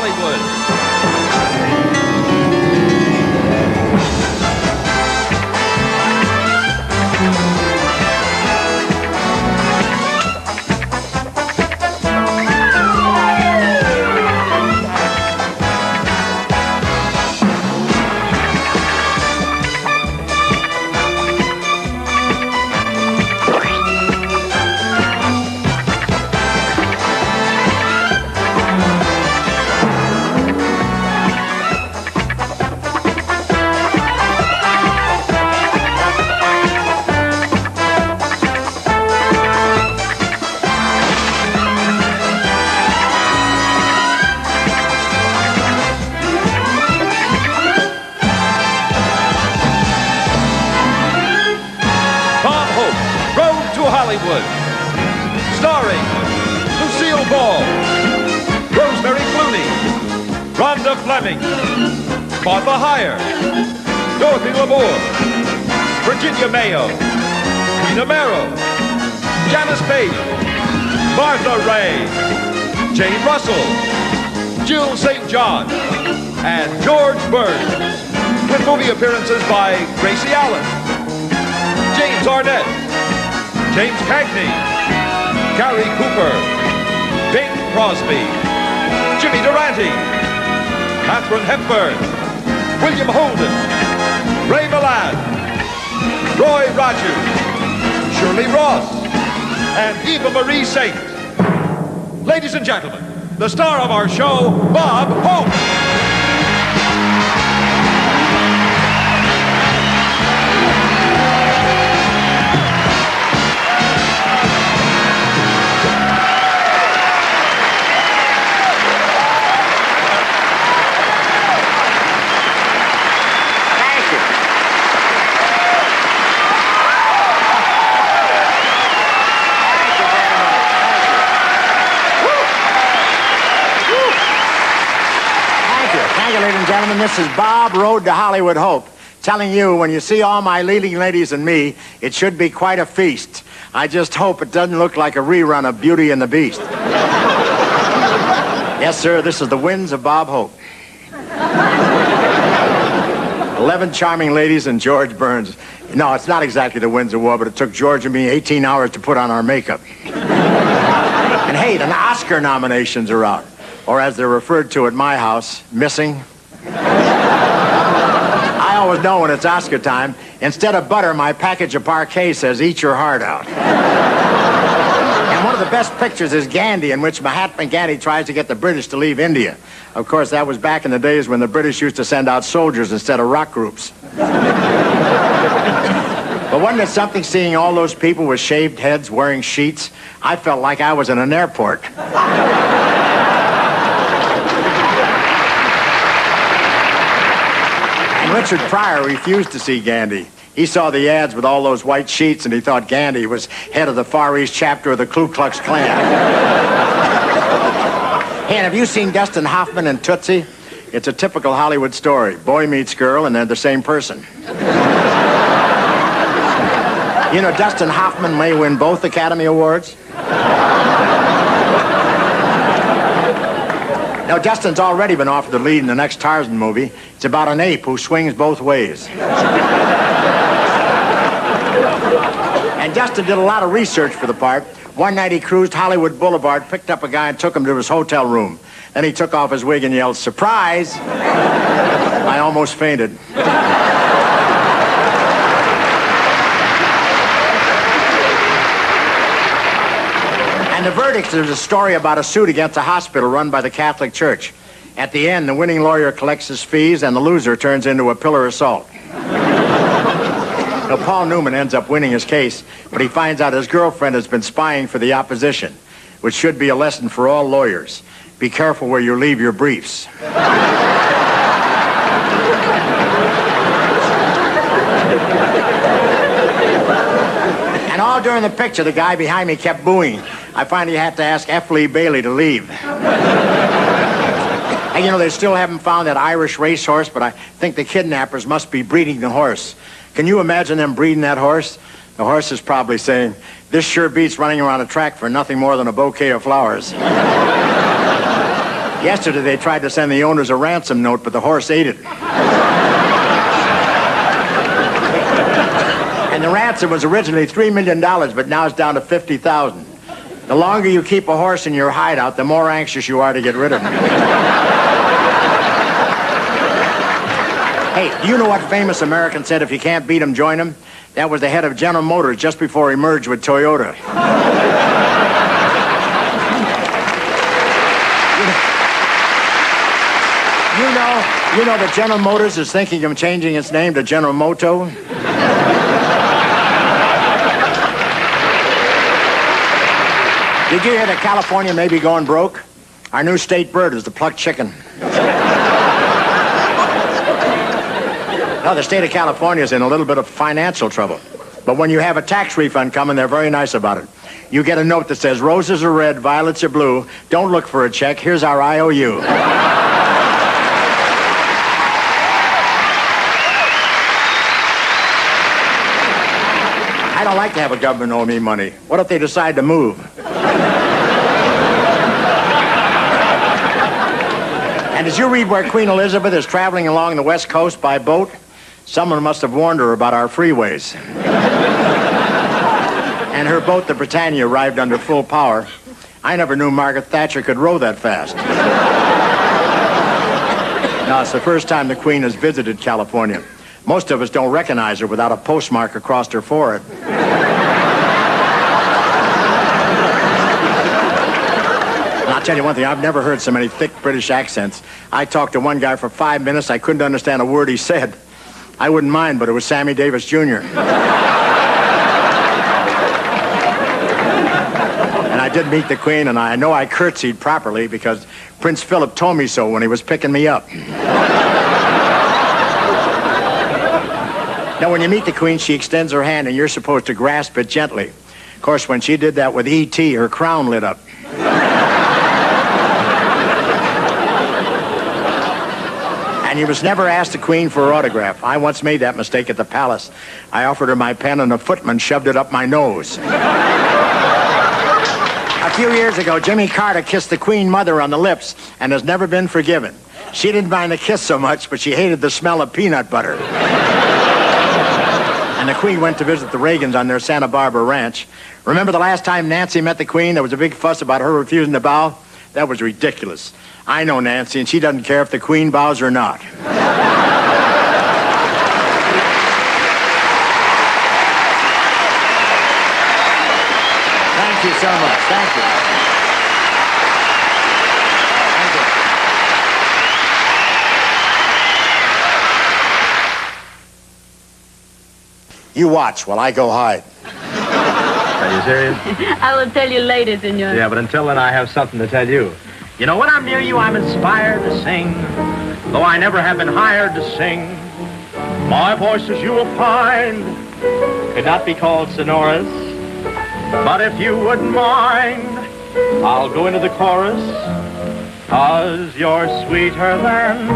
Hollywood. Hollywood, starring Lucille Ball, Rosemary Clooney, Rhonda Fleming, Martha Heyer, Dorothy Lamour, Virginia Mayo, Tina Merrill, Janice Page, Martha Ray, Jane Russell, Jill St. John, and George Burns, with movie appearances by Gracie Allen, James Arnett, James Cagney, Gary Cooper, Bing Crosby, Jimmy Durante, Katharine Hepburn, William Holden, Ray Milland, Roy Rogers, Shirley Ross, and Eva Marie Saint. Ladies and gentlemen, the star of our show, Bob Hope. Gentlemen, this is Bob, Road to Hollywood Hope, telling you when you see all my leading ladies and me, it should be quite a feast. I just hope it doesn't look like a rerun of Beauty and the Beast. Yes, sir, this is the winds of Bob Hope. 11 charming ladies and George Burns. No, it's not exactly the winds of war, but it took George and me 18 hours to put on our makeup. And hey, the Oscar nominations are out. Or as they're referred to at my house, missing. I always know when it's Oscar time. Instead of butter, my package of parquet says, "Eat your heart out." And one of the best pictures is Gandhi, in which Mahatma Gandhi tries to get the British to leave India. Of course, that was back in the days when the British used to send out soldiers instead of rock groups. But wasn't it something seeing all those people with shaved heads wearing sheets? I felt like I was in an airport. Richard Pryor refused to see Gandhi. He saw the ads with all those white sheets and he thought Gandhi was head of the Far East chapter of the Ku Klux Klan. Hey, and have you seen Dustin Hoffman and Tootsie? It's a typical Hollywood story. Boy meets girl and they're the same person. You know, Dustin Hoffman may win both Academy Awards. Now, Dustin's already been offered the lead in the next Tarzan movie. It's about an ape who swings both ways. And Dustin did a lot of research for the part. One night he cruised Hollywood Boulevard, picked up a guy and took him to his hotel room. Then he took off his wig and yelled, "Surprise!" I almost fainted. And the verdict is a story about a suit against a hospital run by the Catholic Church. At the end, the winning lawyer collects his fees and the loser turns into a pillar of salt. Now, Paul Newman ends up winning his case, but he finds out his girlfriend has been spying for the opposition, which should be a lesson for all lawyers. Be careful where you leave your briefs. And all during the picture, the guy behind me kept booing. I finally had to ask F. Lee Bailey to leave. And you know, they still haven't found that Irish racehorse, but I think the kidnappers must be breeding the horse. Can you imagine them breeding that horse? The horse is probably saying, "This sure beats running around a track for nothing more than a bouquet of flowers." Yesterday, they tried to send the owners a ransom note, but the horse ate it. And the ransom was originally $3 million, but now it's down to $50,000. The longer you keep a horse in your hideout, the more anxious you are to get rid of him. Hey, do you know what famous American said, if you can't beat him, join him? That was the head of General Motors just before he merged with Toyota. You know that General Motors is thinking of changing its name to General Moto? Did you hear that California may be going broke? Our new state bird is the plucked chicken. No, the state of California is in a little bit of financial trouble. But when you have a tax refund coming, they're very nice about it. You get a note that says, roses are red, violets are blue. Don't look for a check. Here's our IOU. I don't like to have a government owe me money. What if they decide to move? And as you read where Queen Elizabeth is traveling along the West Coast by boat, someone must have warned her about our freeways. And her boat, the Britannia, arrived under full power. I never knew Margaret Thatcher could row that fast. Now, it's the first time the Queen has visited California. Most of us don't recognize her without a postmark across her forehead. And I'll tell you one thing, I've never heard so many thick British accents. I talked to one guy for 5 minutes. I couldn't understand a word he said. I wouldn't mind, but it was Sammy Davis Jr. And I did meet the Queen, and I know I curtsied properly because Prince Philip told me so when he was picking me up. Now, when you meet the Queen, she extends her hand, and you're supposed to grasp it gently. Of course, when she did that with E.T., her crown lit up. And you must never ask the Queen for her autograph. I once made that mistake at the palace. I offered her my pen, and a footman shoved it up my nose. A few years ago, Jimmy Carter kissed the Queen Mother on the lips and has never been forgiven. She didn't mind the kiss so much, but she hated the smell of peanut butter. And the Queen went to visit the Reagans on their Santa Barbara ranch. Remember the last time Nancy met the Queen? There was a big fuss about her refusing to bow. That was ridiculous. I know Nancy, and she doesn't care if the Queen bows or not. Thank you so much. Thank you. You watch while I go hide. Are you serious? I will tell you later, senor. Yeah, but until then, I have something to tell you. You know, when I'm near you, I'm inspired to sing, though I never have been hired to sing. My voice, as you will find, could not be called sonorous. But if you wouldn't mind, I'll go into the chorus, 'cause you're sweeter than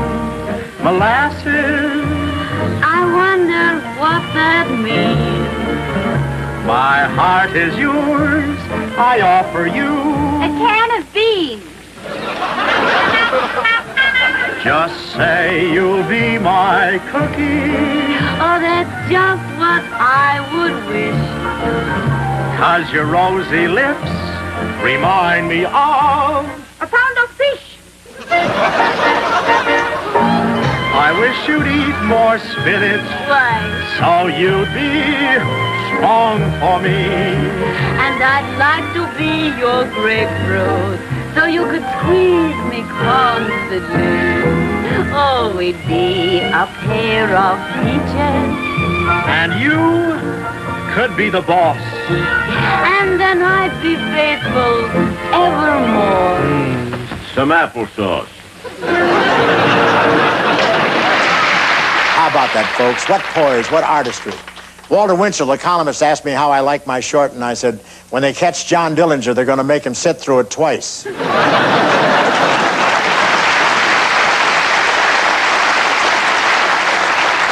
molasses. I wonder what that means. My heart is yours, I offer you A can of beans. just say you'll be my cookie. Oh, that's just what I would wish. 'Cause your rosy lips remind me of A pound of fish. I wish you'd eat more spinach, Why? so you'd be strong for me. And I'd like to be your grapefruit, so you could squeeze me constantly. Oh, we'd be a pair of peaches. And you could be the boss. And then I'd be faithful evermore. Some applesauce. How about that, folks? What poise, what artistry. Walter Winchell, the columnist, asked me how I like my short, and I said, when they catch John Dillinger, they're going to make him sit through it twice.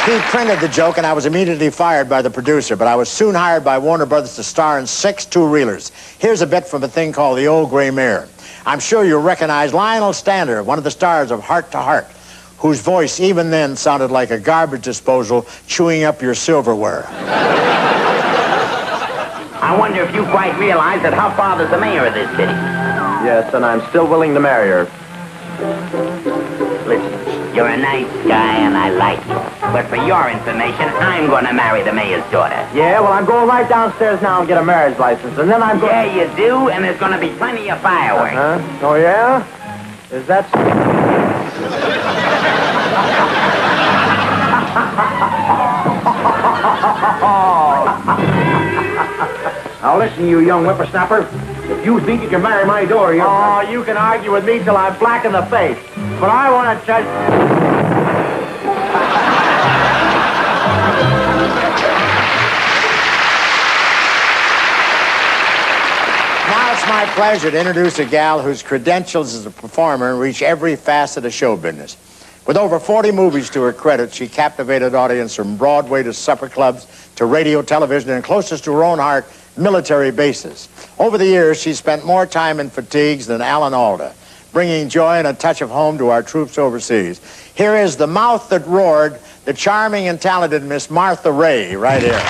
He printed the joke, and I was immediately fired by the producer, but I was soon hired by Warner Brothers to star in 6 two-reelers. Here's a bit from a thing called The Old Gray Mare. I'm sure you'll recognize Lionel Stander, one of the stars of Heart to Heart, whose voice even then sounded like a garbage disposal chewing up your silverware. I wonder if you quite realize that her father's the mayor of this city. Yes, and I'm still willing to marry her. Listen, you're a nice guy and I like you. But for your information, I'm going to marry the mayor's daughter. Yeah, well, I'm going right downstairs now and get a marriage license, and then I'm going... Yeah, you do, and there's going to be plenty of fireworks. Oh, yeah? Is that... Now listen, you young whippersnapper. If you think you can marry my daughter, you... Oh, you can argue with me till I'm black in the face. But I want to tell you... Now it's my pleasure to introduce a gal whose credentials as a performer reach every facet of show business. With over 40 movies to her credit, she captivated audience from Broadway to supper clubs to radio, television, and closest to her own heart, military bases. Over the years, she spent more time in fatigues than Alan Alda, bringing joy and a touch of home to our troops overseas. Here is the mouth that roared, the charming and talented Miss Martha Raye, right here.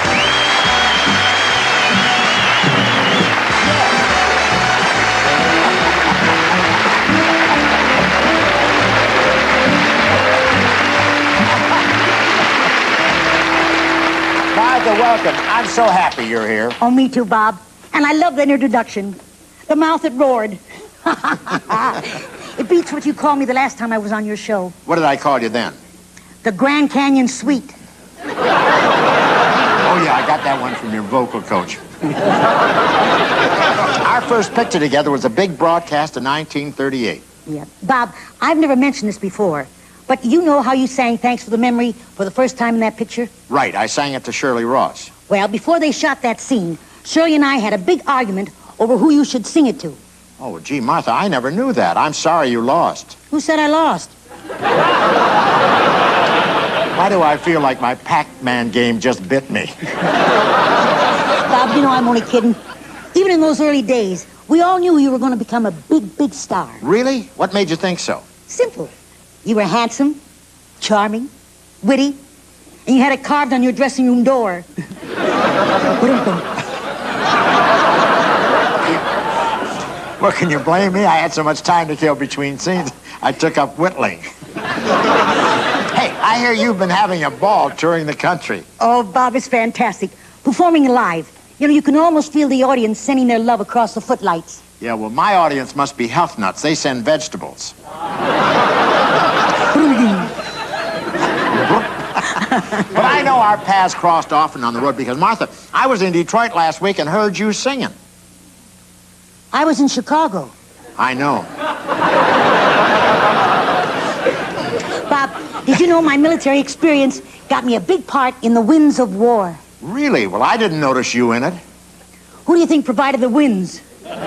Martha, welcome. I'm so happy you're here. Oh, me too, Bob. And I love that introduction. The mouth that roared. It beats what you called me the last time I was on your show. What did I call you then? The Grand Canyon Suite. Oh, yeah, I got that one from your vocal coach. Our first picture together was a big broadcast in 1938. Yeah. Bob, I've never mentioned this before, but you know how you sang Thanks for the Memory for the first time in that picture? Right, I sang it to Shirley Ross. Well, before they shot that scene, Shirley and I had a big argument over who you should sing it to. Oh, gee, Martha, I never knew that. I'm sorry you lost. Who said I lost? Why do I feel like my Pac-Man game just bit me? Bob, you know I'm only kidding. Even in those early days, we all knew you were going to become a big, big star. Really? What made you think so? Simple. You were handsome, charming, witty, and you had it carved on your dressing room door. Well, can you blame me? I had so much time to kill between scenes, I took up whittling. Hey, I hear you've been having a ball touring the country. Oh, Bob, it's fantastic. Performing live. You know, you can almost feel the audience sending their love across the footlights. Yeah, well, my audience must be health nuts. They send vegetables. But I know our paths crossed often on the road because, Martha, I was in Detroit last week and heard you singing. I was in Chicago. I know. Bob, did you know my military experience got me a big part in the Winds of War? Really? Well, I didn't notice you in it. Who do you think provided the winds? Well,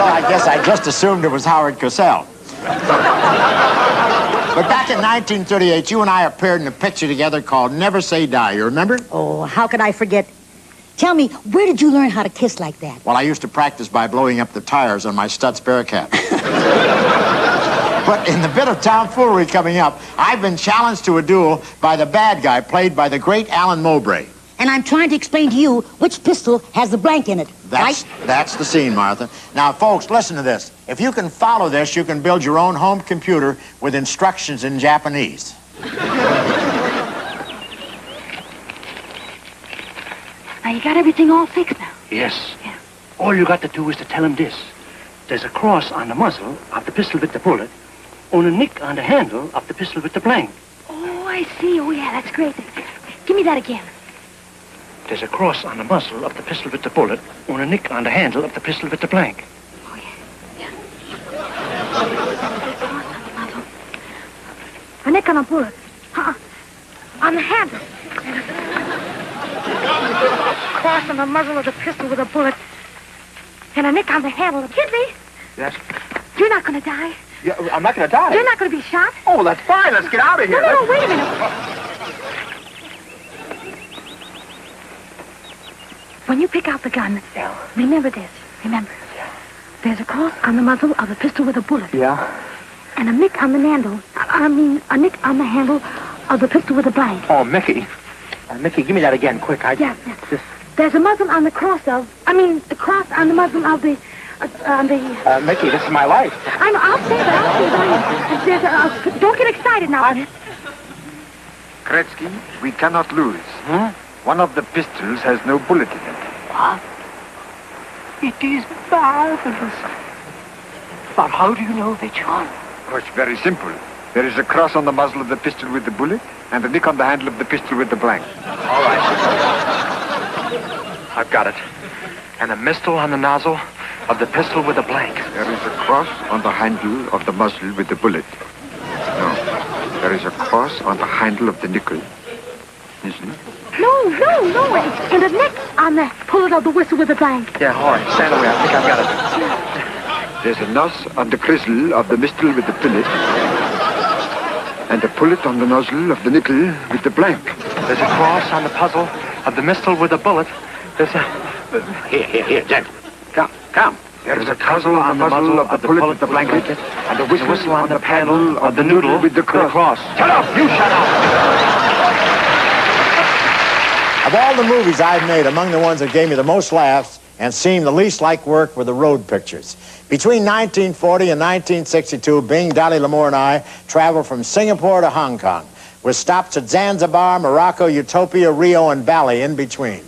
I guess I just assumed it was Howard Cosell. But back in 1938, you and I appeared in a picture together called Never Say Die. You remember? Oh, how could I forget? Tell me, where did you learn how to kiss like that? Well, I used to practice by blowing up the tires on my Stutz Bearcat. But in the bit of tomfoolery coming up, I've been challenged to a duel by the bad guy played by the great Alan Mowbray. And I'm trying to explain to you which pistol has the blank in it, right? That's the scene, Martha. Now, folks, listen to this. If you can follow this, you can build your own home computer with instructions in Japanese. Now, you got everything all fixed now. Yes. Yeah. All you got to do is to tell him this. There's a cross on the muzzle of the pistol with the bullet, and a nick on the handle of the pistol with the blank. Oh, I see. Oh, yeah, that's great. Give me that again. There's a cross on the muzzle of the pistol with the bullet, and a nick on the handle of the pistol with the blank. Oh, yeah. Yeah. A nick on a bullet. On the handle. Cross on the muzzle of the pistol with a bullet. And a nick on the handle. Kid me. Yes? You're not going to die. Yeah, I'm not going to die. You're not going to be shot. Oh, that's fine. Let's get out of here. No, wait a minute. When you pick out the gun, remember this. Remember, there's a cross on the muzzle of the pistol with a bullet. Yeah? And a nick on the handle. A nick on the handle of the pistol with a blank. Oh, Mickey. Mickey, give me that again, quick. Yes. There's a muzzle on the cross of... the cross on the muzzle of the... Mickey, this is my life. I'll say that. There's a... don't get excited now. Kretsky, we cannot lose. Huh? One of the pistols has no bullet in it. What? It is marvelous. But how do you know which one? Oh, it's very simple. There is a cross on the muzzle of the pistol with the bullet and a nick on the handle of the pistol with the blank. All right. I've got it. And a mistle on the nozzle of the pistol with the blank. There is a cross on the handle of the muzzle with the bullet. No. There is a cross on the handle of the nickel. Isn't it? No. And a nick on the bullet of the whistle with the blank. Yeah, all right. Stand away. I think I've got it. There's a nos on the grizzle of the mistle with the billet. And a pullet on the nozzle of the nickel with the blank. There's a cross on the puzzle of the mistle with a bullet. There's a... Here, Jack. Come. There is a puzzle on the muzzle of the pullet with the blanket. And a whistle on the panel of the noodle with the cross. Shut up! You shut up! Of all the movies I've made, among the ones that gave me the most laughs and seemed the least like work were the road pictures. Between 1940 and 1962, Bing, Dolly L'Amour, and I traveled from Singapore to Hong Kong, with stops at Zanzibar, Morocco, Utopia, Rio, and Bali in between.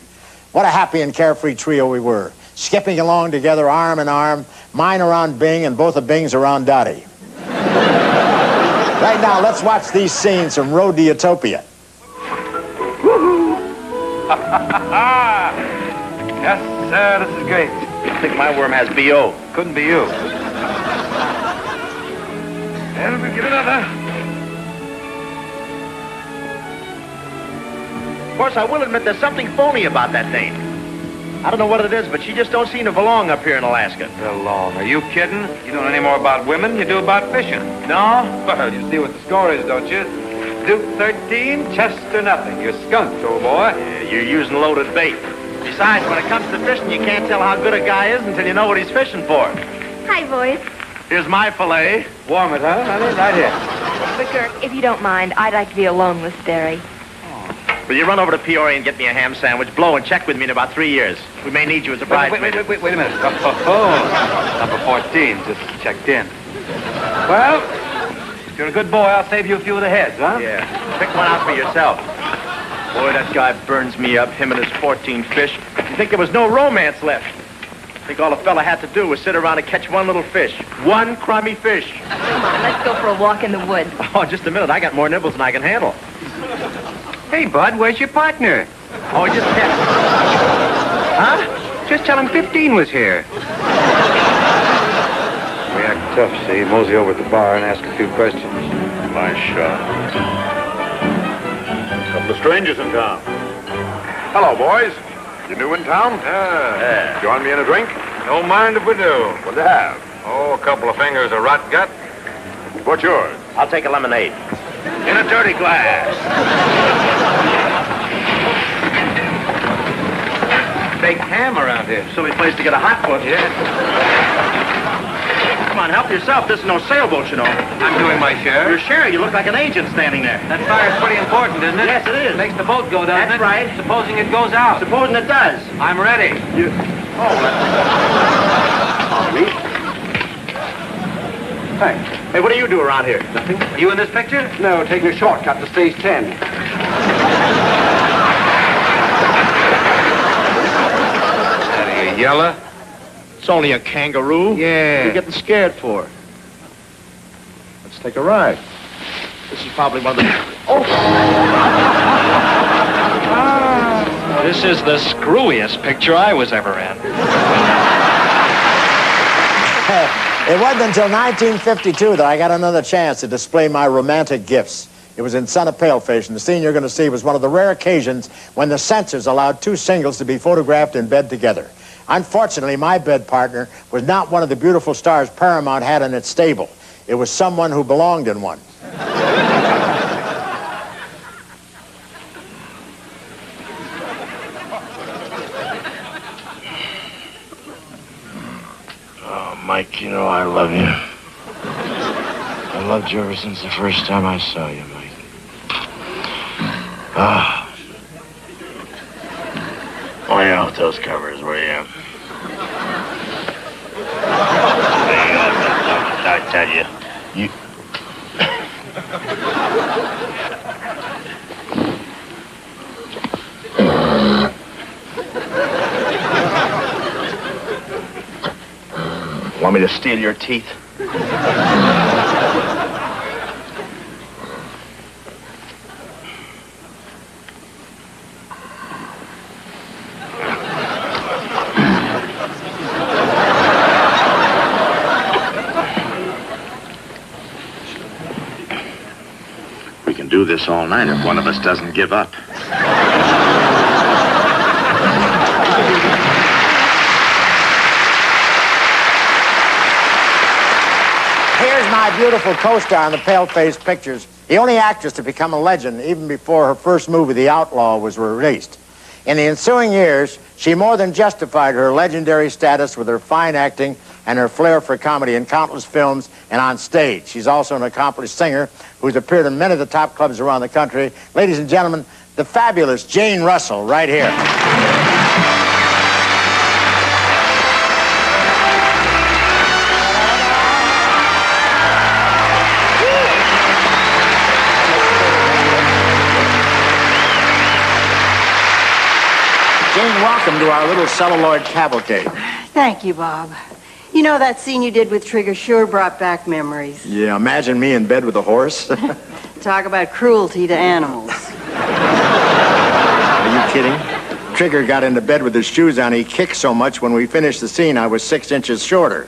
What a happy and carefree trio we were, skipping along together arm in arm, mine around Bing and both of Bing's around Dottie. Right now, let's watch these scenes from Road to Utopia. Yes, sir, this is great. I think my worm has B.O. Couldn't be you. And we'll get another. Of course, I will admit there's something phony about that thing. I don't know what it is, but she just don't seem to belong up here in Alaska. Belong. Are you kidding? You don't know any more about women than you do about fishing. No? Well, you see what the score is, don't you? Duke 13, Chester nothing. You're skunked, old boy. Yeah, you're using loaded bait. Besides, when it comes to fishing, you can't tell how good a guy is until you know what he's fishing for. Hi, boys. Here's my fillet. Warm it, huh, honey? Right here. But, Gert, if you don't mind, I'd like to be alone with Derry. Will you run over to Peoria and get me a ham sandwich? Blow and check with me in about 3 years. We may need you as a bridesmaid. Wait a minute. Oh, number 14 just checked in. Well, if you're a good boy, I'll save you a few of the heads, huh? Yeah. Pick one out for yourself. Boy, that guy burns me up, him and his 14 fish. You think there was no romance left? I think all a fella had to do was sit around and catch one little fish. One crummy fish. Come on, let's go for a walk in the woods. Oh, just a minute. I got more nibbles than I can handle. Hey, Bud, where's your partner? Oh, just him. Huh? Just tell him 15 was here. We act tough, see? Mosey over at the bar and ask a few questions. My shot. Couple of strangers in town. Hello, boys. You new in town? Yeah. Join me in a drink? Don't mind if we do. What'd you have? Oh, a couple of fingers of rot gut. What's yours? I'll take a lemonade. In a dirty glass. Big ham around here. Silly place to get a hot foot. Yeah. Come on, help yourself. This is no sailboat, you know. I'm doing my share. Your share? You look like an agent standing there. That fire's pretty important, isn't it? Yes, it is. Makes the boat go, doesn't it? That's right. Supposing it goes out. Supposing it does. I'm ready. You... Oh, that's... Thanks. Hey, what do you do around here? Nothing. Are you in this picture? No, taking a shortcut to stage 10. That a yellow? It's only a kangaroo. Yeah. What are you getting scared for? Let's take a ride. This is probably one of the... Oh! This is the screwiest picture I was ever in. It wasn't until 1952 that I got another chance to display my romantic gifts. It was in Son of Palefish, and the scene you're going to see was one of the rare occasions when the censors allowed two singles to be photographed in bed together. Unfortunately, my bed partner was not one of the beautiful stars Paramount had in its stable. It was someone who belonged in one. Mike, you know I love you. I loved you ever since the first time I saw you, Mike. Oh, yeah, off those covers, will you? I tell you, you... Want me to steal your teeth? We can do this all night if one of us doesn't give up. Here's my beautiful co-star in the Pale-Face Pictures, the only actress to become a legend even before her first movie, The Outlaw, was released. In the ensuing years, she more than justified her legendary status with her fine acting and her flair for comedy in countless films and on stage. She's also an accomplished singer who's appeared in many of the top clubs around the country. Ladies and gentlemen, the fabulous Jane Russell, right here. Jane, welcome to our little celluloid cavalcade. Thank you, Bob. You know, that scene you did with Trigger sure brought back memories. Yeah, imagine me in bed with a horse. Talk about cruelty to animals. Are you kidding? Trigger got into bed with his shoes on. He kicked so much when we finished the scene, I was 6 inches shorter.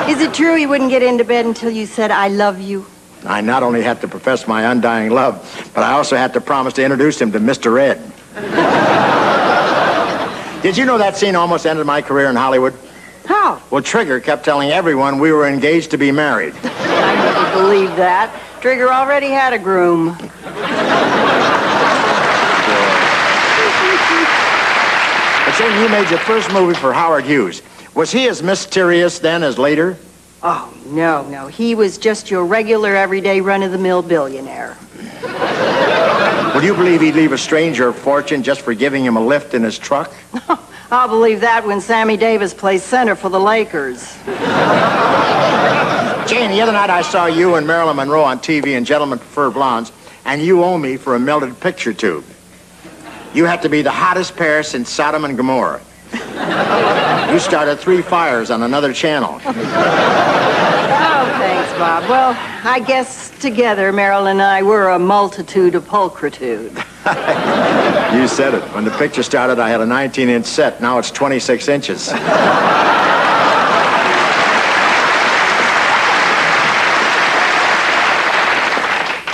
Is it true he wouldn't get into bed until you said, I love you? I not only had to profess my undying love, but I also had to promise to introduce him to Mr. Ed. Did you know that scene almost ended my career in Hollywood? How? Well, Trigger kept telling everyone we were engaged to be married. I never believed that. Trigger already had a groom. But Jane, you made your first movie for Howard Hughes. Was he as mysterious then as later? Oh, no. He was just your regular, everyday, run-of-the-mill billionaire. Would you believe he'd leave a stranger a fortune just for giving him a lift in his truck? I'll believe that when Sammy Davis plays center for the Lakers. Jane, the other night I saw you and Marilyn Monroe on TV in Gentlemen Prefer Blondes, and you owe me for a melted picture tube. You had to be the hottest pair since Sodom and Gomorrah. You started 3 fires on another channel. Oh, thanks, Bob. Well, I guess together, Marilyn and I were a multitude of pulchritude. You said it. When the picture started, I had a 19-inch set. Now it's 26 inches.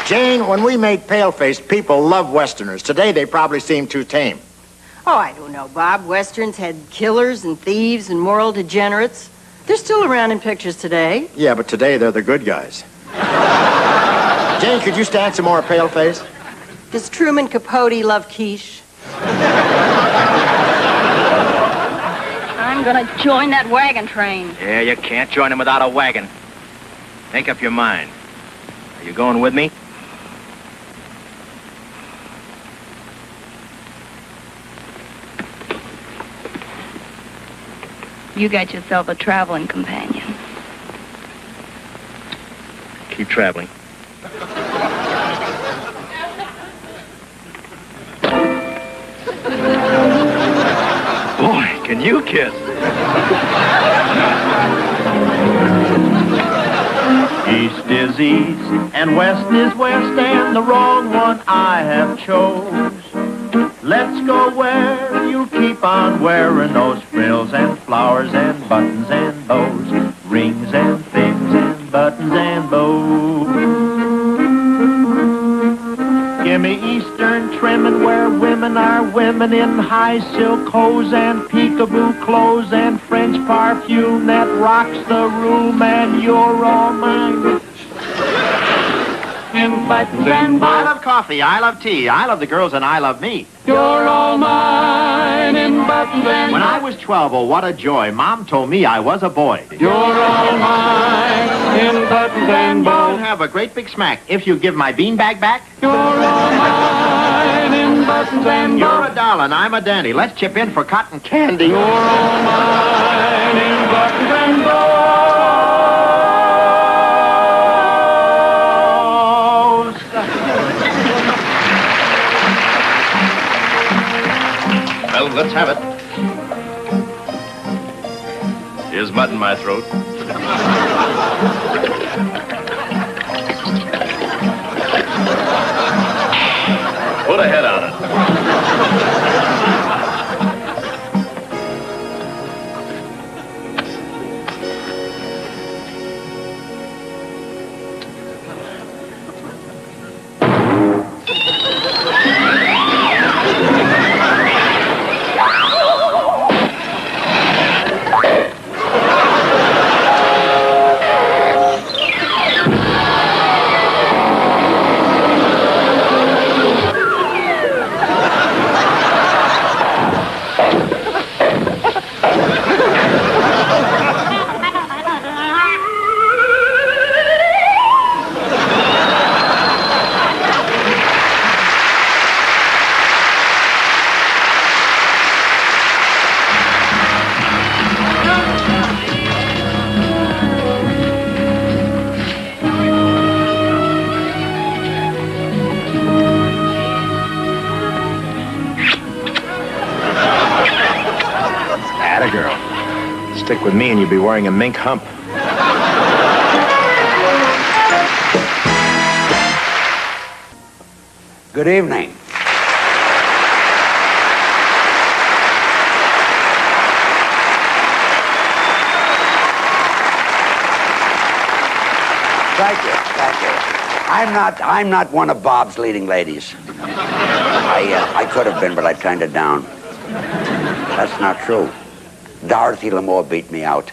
Jane, when we made Pale-Face, people loved Westerners. Today, they probably seem too tame. Oh, I don't know, Bob. Westerns had killers and thieves and moral degenerates. They're still around in pictures today. Yeah, but today they're the good guys. Jane, could you stand some more Pale-Face? Does Truman Capote love quiche? I'm gonna join that wagon train. Yeah, you can't join him without a wagon. Make up your mind. Are you going with me? You got yourself a traveling companion. Keep traveling. Boy, can you kiss? East is east, and west is west, and the wrong one I have chose. Let's go where you keep on wearing those frills and flowers and buttons and bows, rings and things and buttons and bows. Give me Eastern trimming where women are women in high silk hose and peekaboo clothes and French perfume that rocks the room, and you're all mine. in buttons and I bows. love coffee, I love tea, I love the girls, and I love me. You're all mine in buttons and When I bows. was 12, oh, what a joy. Mom told me I was a boy. You're all mine in buttons and I'll bows. have a great big smack if you give my beanbag back. You're all mine in buttons and You're bows. a doll and I'm a dandy. Let's chip in for cotton candy. You're all mine in buttons and bows. Well, let's have it. Here's mud in my throat. Put a head on it. Atta girl. Stick with me and you'll be wearing a mink hump. Good evening. Thank you. I'm not one of Bob's leading ladies. I could have been, but I turned it down. That's not true. Dorothy Lamour beat me out.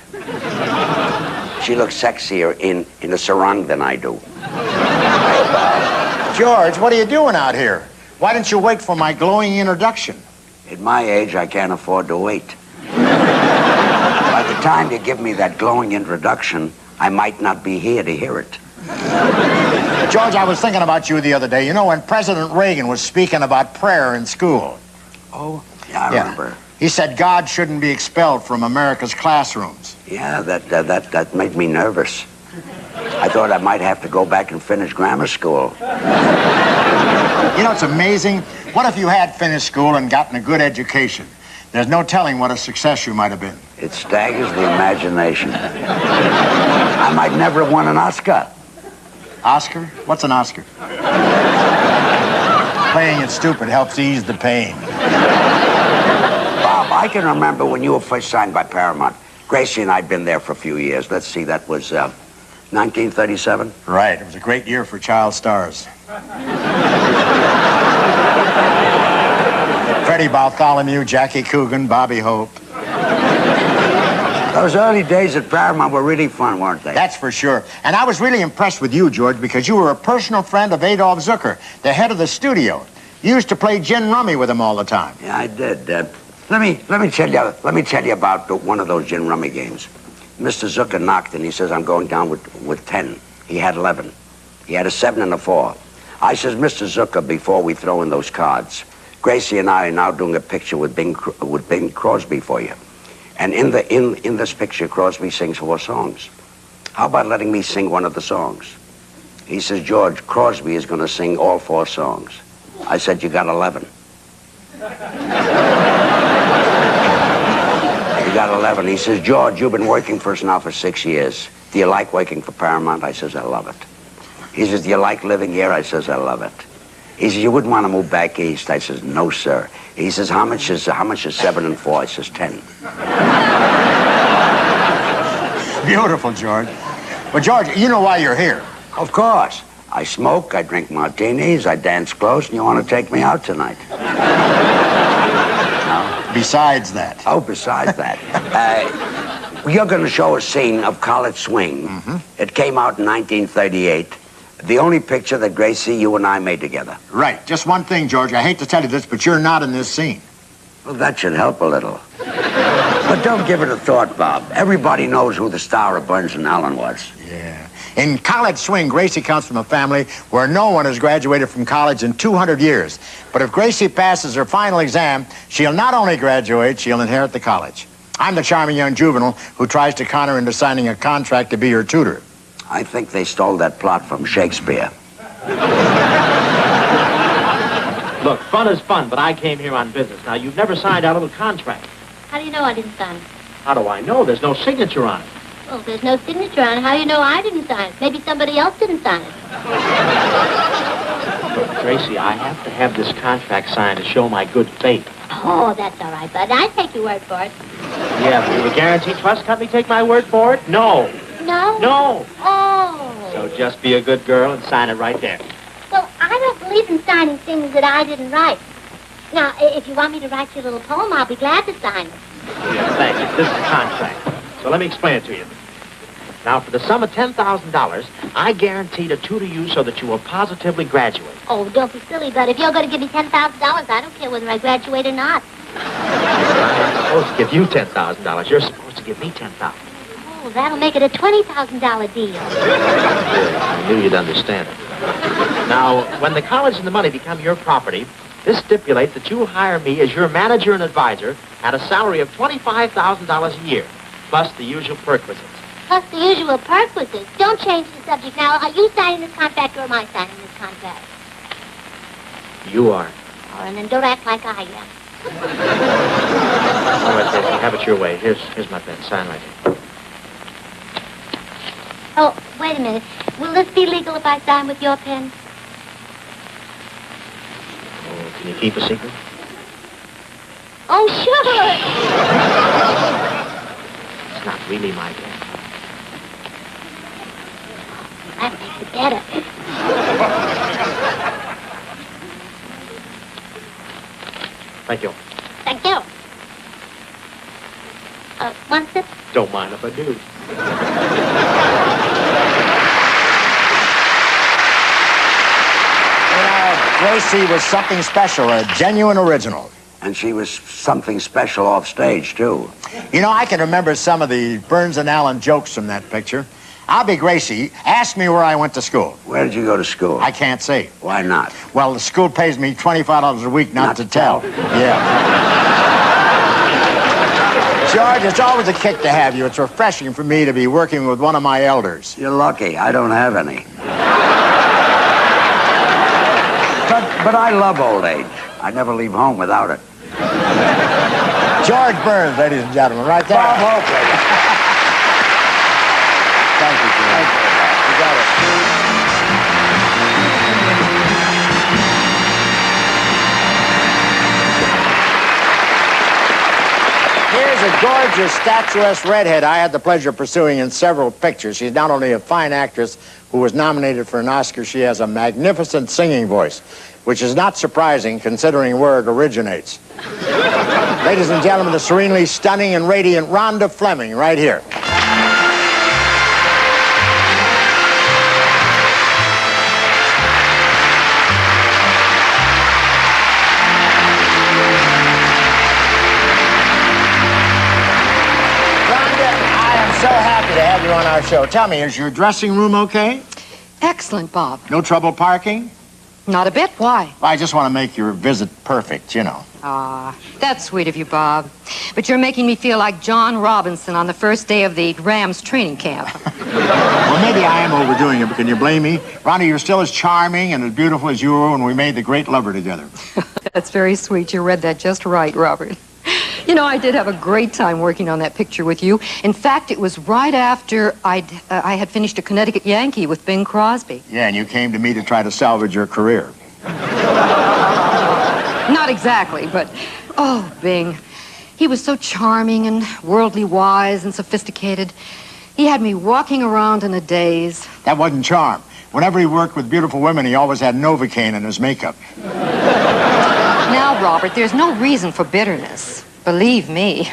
She looks sexier in a sarong than I do. George, what are you doing out here? Why didn't you wait for my glowing introduction? At my age, I can't afford to wait. By the time you give me that glowing introduction, I might not be here to hear it. George, I was thinking about you the other day. You know, when President Reagan was speaking about prayer in school. Oh? Yeah, I remember. He said God shouldn't be expelled from America's classrooms. Yeah, that made me nervous. I thought I might have to go back and finish grammar school. You know, it's amazing. What if you had finished school and gotten a good education? There's no telling what a success you might have been. It staggers the imagination. I might never have won an Oscar. Oscar? What's an Oscar? Playing it stupid helps ease the pain. Bob, I can remember when you were first signed by Paramount. Gracie and I'd been there for a few years. Let's see, that was 1937? Right. It was a great year for child stars. Freddie Bartholomew, Jackie Coogan, Bobby Hope. Those early days at Paramount were really fun, weren't they? That's for sure. And I was really impressed with you, George, because you were a personal friend of Adolph Zucker, the head of the studio. You used to play gin rummy with him all the time. Yeah, I did. Let me tell you about one of those gin rummy games. Mr. Zucker knocked and he says, I'm going down with 10. He had 11. He had a 7 and a 4. I says, Mr. Zucker, before we throw in those cards, Gracie and I are now doing a picture with Bing Crosby for you. And in this picture, Crosby sings 4 songs. How about letting me sing one of the songs? He says, George, Crosby is going to sing all 4 songs. I said, you got 11. You got 11. He says, George, you've been working for us now for 6 years. Do you like working for Paramount? I says, I love it. He says, do you like living here? I says, I love it. He says, you wouldn't want to move back east? I says, no, sir. He says, how much is 7 and 4? I says, 10. Beautiful, George. But, George, you know why you're here. Of course. I smoke, I drink martinis, I dance close, and you want to take me out tonight. No? Besides that. Oh, besides that. You're going to show a scene of College Swing. Mm-hmm. It came out in 1938. The only picture that Gracie, you and I made together. Right. Just one thing, George. I hate to tell you this, but you're not in this scene. Well, that should help a little. But don't give it a thought, Bob. Everybody knows who the star of Burns and Allen was. Yeah. In college swing, Gracie comes from a family where no one has graduated from college in 200 years. But if Gracie passes her final exam, she'll not only graduate, she'll inherit the college. I'm the charming young juvenile who tries to con her into signing a contract to be her tutor. I think they stole that plot from Shakespeare. Look, fun is fun, but I came here on business. Now, you've never signed our little contract. How do you know I didn't sign it? How do I know? There's no signature on it. Well, if there's no signature on it, how do you know I didn't sign it? Maybe somebody else didn't sign it. Look, Tracy, I have to have this contract signed to show my good faith. Oh, that's all right, Bud. I take your word for it. Yeah, but will the Guarantee Trust Company take my word for it? No. No? No. Oh. So just be a good girl and sign it right there. Well, I don't believe in signing things that I didn't write. Now, if you want me to write you a little poem, I'll be glad to sign it. Yeah, thank you. This is a contract. So let me explain it to you. Now, for the sum of $10,000, I guarantee to tutor you so that you will positively graduate. Oh, don't be silly, Bud. If you're going to give me $10,000, I don't care whether I graduate or not. I'm not supposed to give you $10,000. You're supposed to give me $10,000. Oh, that'll make it a $20,000 deal. I knew you'd understand it. Now, when the college and the money become your property, this stipulates that you hire me as your manager and advisor at a salary of $25,000 a year, plus the usual perquisites. Plus the usual perquisites. Don't change the subject now. Are you signing this contract or am I signing this contract? You are. Oh, and then don't act like I am. All right, Tracy, have it your way. Here's my pen. Sign right here. Oh, wait a minute. Will this be legal if I sign with your pen? Oh, can you keep a secret? Oh, sure. It's not really my pen. That makes it better. Thank you. Thank you. One sip? Don't mind if I do. Gracie was something special, a genuine original. And she was something special off stage, too. You know, I can remember some of the Burns and Allen jokes from that picture. I'll be Gracie. Ask me where I went to school. Where did you go to school? I can't say. Why not? Well, the school pays me $25 a week not to tell. Yeah. George, it's always a kick to have you. It's refreshing for me to be working with one of my elders. You're lucky. I don't have any. But I love old age. I never leave home without it. George Burns, ladies and gentlemen, right there. Bob Hope. Thank you, George. You got it. Here's a gorgeous, statuesque redhead I had the pleasure of pursuing in several pictures. She's not only a fine actress who was nominated for an Oscar, she has a magnificent singing voice, which is not surprising considering where it originates. Ladies and gentlemen, the serenely stunning and radiant Rhonda Fleming, right here. So happy to have you on our show. Tell me, is your dressing room okay? Excellent, Bob. No trouble parking? Not a bit. Why? I just want to make your visit perfect, you know. Ah, that's sweet of you, Bob. But you're making me feel like John Robinson on the first day of the Rams training camp. Well, maybe I am overdoing it, but can you blame me? Rhonda, you're still as charming and as beautiful as you were when we made The Great Lover together. That's very sweet. You read that just right, Robert. You know, I did have a great time working on that picture with you. In fact, it was right after I had finished A Connecticut Yankee with Bing Crosby. Yeah, and you came to me to try to salvage your career. Not exactly, but, oh, Bing. He was so charming and worldly wise and sophisticated. He had me walking around in a daze. That wasn't charm. Whenever he worked with beautiful women, he always had Novocaine in his makeup. Now, Robert, there's no reason for bitterness. Believe me,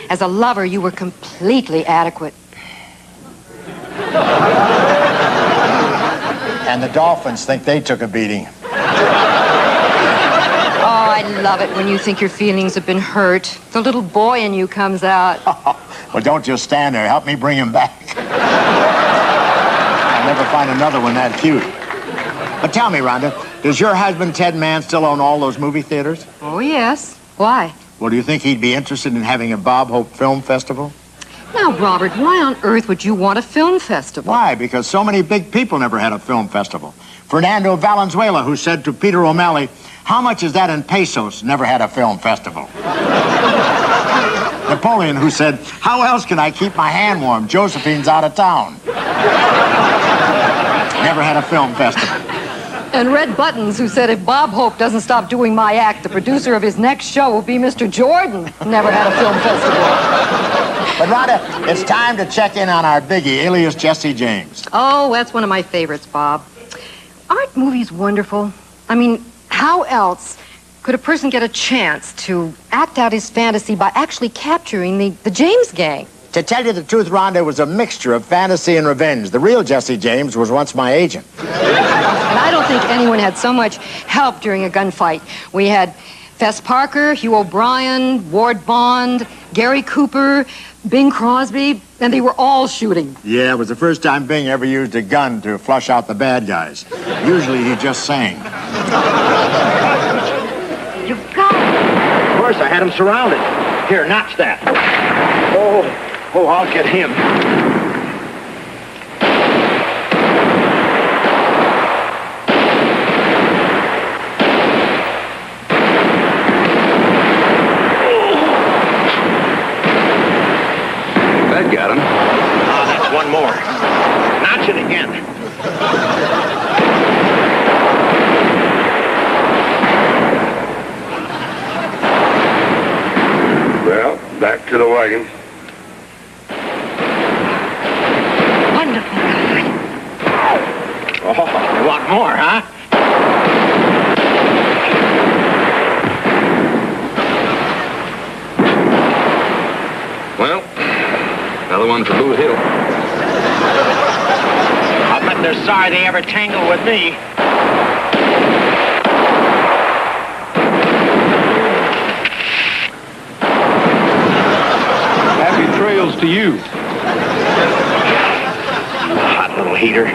as a lover, you were completely adequate. And the Dolphins think they took a beating. Oh, I love it when you think your feelings have been hurt. The little boy in you comes out. Well, don't just stand there. Help me bring him back. I'll never find another one that cute. But tell me, Rhonda, does your husband, Ted Mann, still own all those movie theaters? Oh, yes. Why? Well, do you think he'd be interested in having a Bob Hope Film Festival? Now, Robert, why on earth would you want a film festival? Why? Because so many big people never had a film festival. Fernando Valenzuela, who said to Peter O'Malley, "How much is that in pesos?" never had a film festival. Napoleon, who said, "How else can I keep my hand warm? Josephine's out of town." Never had a film festival. And Red Buttons, who said, "If Bob Hope doesn't stop doing my act, the producer of his next show will be Mr. Jordan." Never had a film festival. But Rhonda, it's time to check in on our biggie, alias Jesse James. Oh, that's one of my favorites, Bob. Aren't movies wonderful? I mean, how else could a person get a chance to act out his fantasy by actually capturing the James gang? To tell you the truth, Rhonda, it was a mixture of fantasy and revenge. The real Jesse James was once my agent. And I don't think anyone had so much help during a gunfight. We had Fess Parker, Hugh O'Brien, Ward Bond, Gary Cooper, Bing Crosby, and they were all shooting. Yeah, it was the first time Bing ever used a gun to flush out the bad guys. Usually he just sang. You've got it. Of course, I had him surrounded. Here, notch that. Oh, I'll get him. That got him. Ah, that's one more. Notch it again. Well, back to the wagon. Wonderful, God. Oh, you want more, huh? Well, another one for Blue Hill. I'll bet they're sorry they ever tangled with me. Happy trails to you. Hot little heater.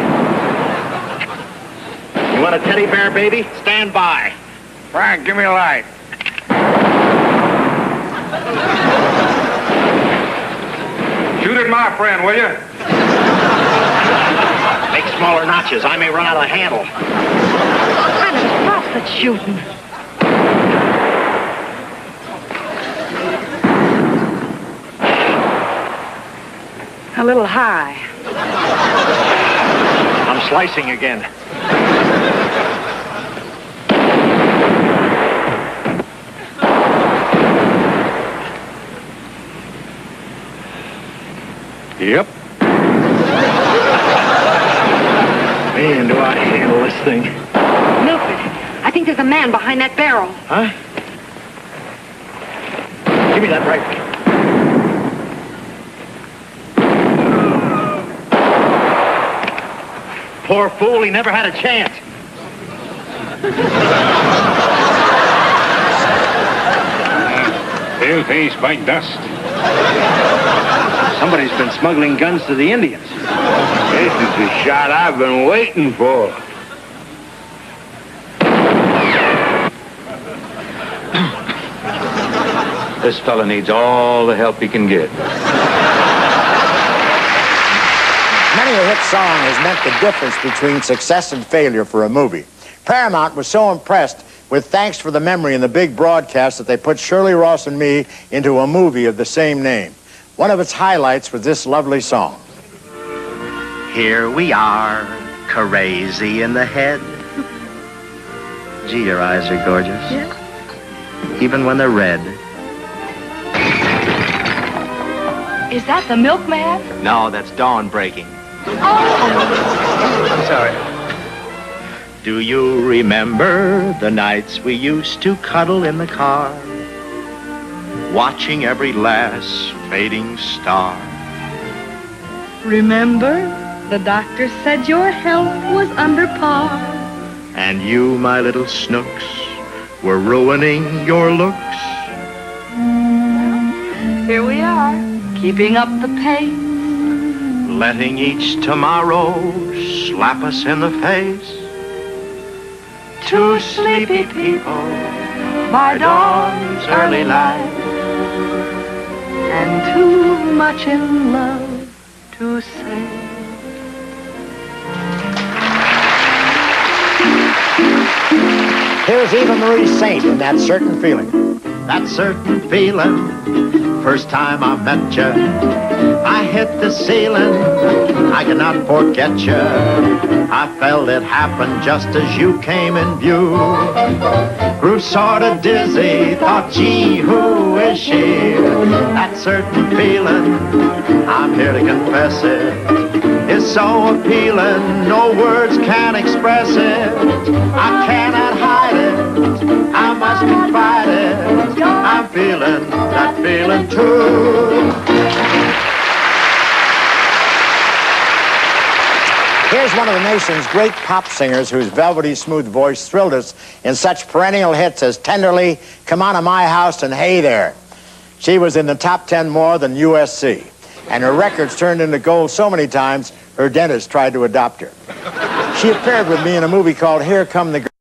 You want a teddy bear, baby? Stand by. Frank, give me a light. Shoot it, my friend, will you? Make smaller notches. I may run out of the handle. I'm stuff that's shooting. A little high. I'm slicing again. Yep. Man, do I handle this thing. Milford, I think there's a man behind that barrel. Huh? Give me that rifle. Poor fool, he never had a chance. Pale-faced bite dust. Somebody's been smuggling guns to the Indians. This is the shot I've been waiting for. This fella needs all the help he can get. Many a hit song has meant the difference between success and failure for a movie. Paramount was so impressed with Thanks for the Memory and the big broadcast that they put Shirley Ross and me into a movie of the same name. One of its highlights was this lovely song. Here we are, crazy in the head. Gee, your eyes are gorgeous. Yeah. Even when they're red. Is that the milkman? No, that's dawn breaking. I'm sorry. Do you remember the nights we used to cuddle in the car, watching every last fading star? Remember? The doctor said your health was under par. And you, my little snooks, were ruining your looks. Here we are, keeping up the pace. Letting each tomorrow slap us in the face. Two sleepy people by dawn's early light. And too much in love to say. Here's Eva Marie Saint in That Certain Feeling. That certain feeling, first time I met you, I hit the ceiling, I cannot forget you. I felt it happen just as you came in view. Grew sort of dizzy, thought, gee, who is she? That certain feeling, I'm here to confess it, is so appealing, no words can express it. I cannot hide it, I must confide it. I'm feeling that feeling too. Here's one of the nation's great pop singers whose velvety smooth voice thrilled us in such perennial hits as Tenderly, Come On to My House, and Hey There. She was in the top 10 more than USC, and her records turned into gold so many times her dentist tried to adopt her. She appeared with me in a movie called Here Come the Girls.